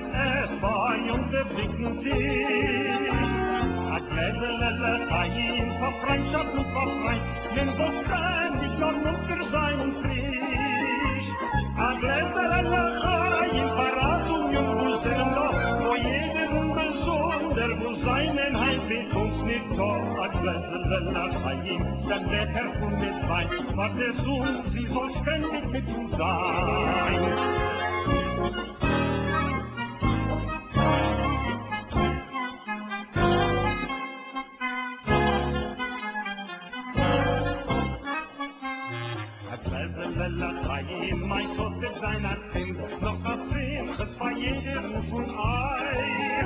Essen bei und wir blicken dich. A Gläserle Chaim, vor Freundschaft und vor Freund, nimm so ständig noch Mund für seinen Frisch. A Gläserle Chaim, Parat und Jungbusello, wo jeder unbesonder, wo seinen Heim wird uns nicht so. A Gläserle Chaim, dann lecker und mit Wein, was der Sohn, sie soll ständig mit uns sein. Mein Gott mit seiner Kind, noch ein Film, das war jeder Ruf und Ei.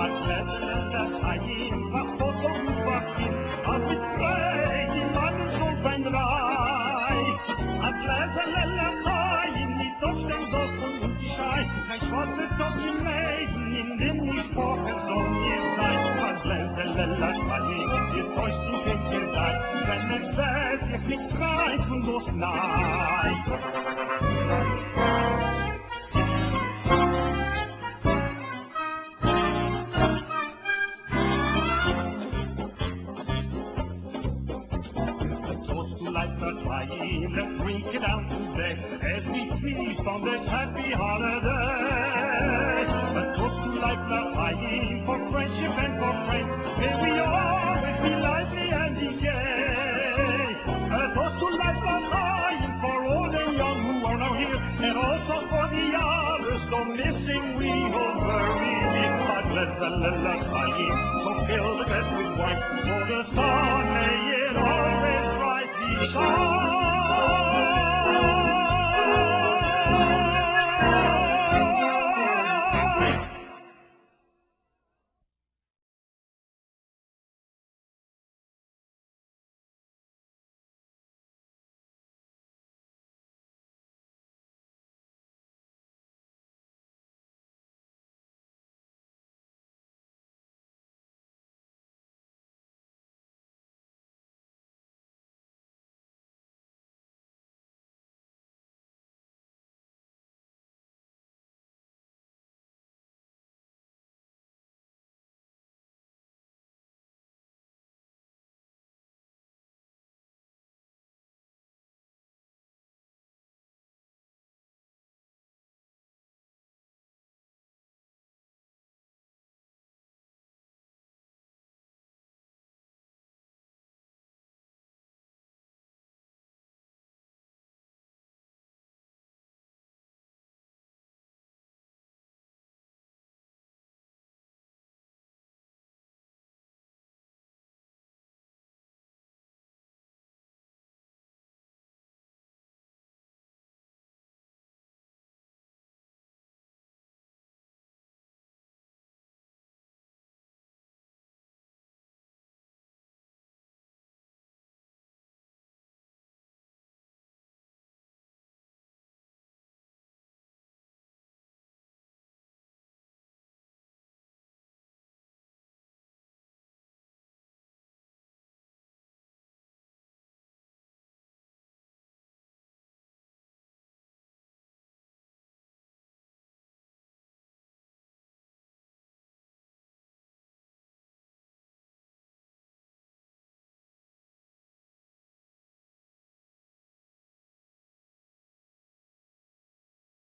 Als letzter Chaim, was Foto und was Kind, als mit zwei, die Mann so sein Drei. Als letzter Chaim, die Tochter so und die Schei, kein schwarzer Topf im Mädchen, in dem nicht vorher soll ihr sein. Als letzter Chaim, ihr täuscht ihn, kennt ihr seid, wenn selbst ihr nicht reicht und los nein. Let's drink it out today as we feast on this happy holiday. A toast to life, love, Chaim, for friendship and for friends. May we always be lively and gay. A toast to life, love, Chaim, for old and young who are now here, and also for the others, though missing we will bury. But let's Chaim, so fill the best with wine, for the sun may it always rise.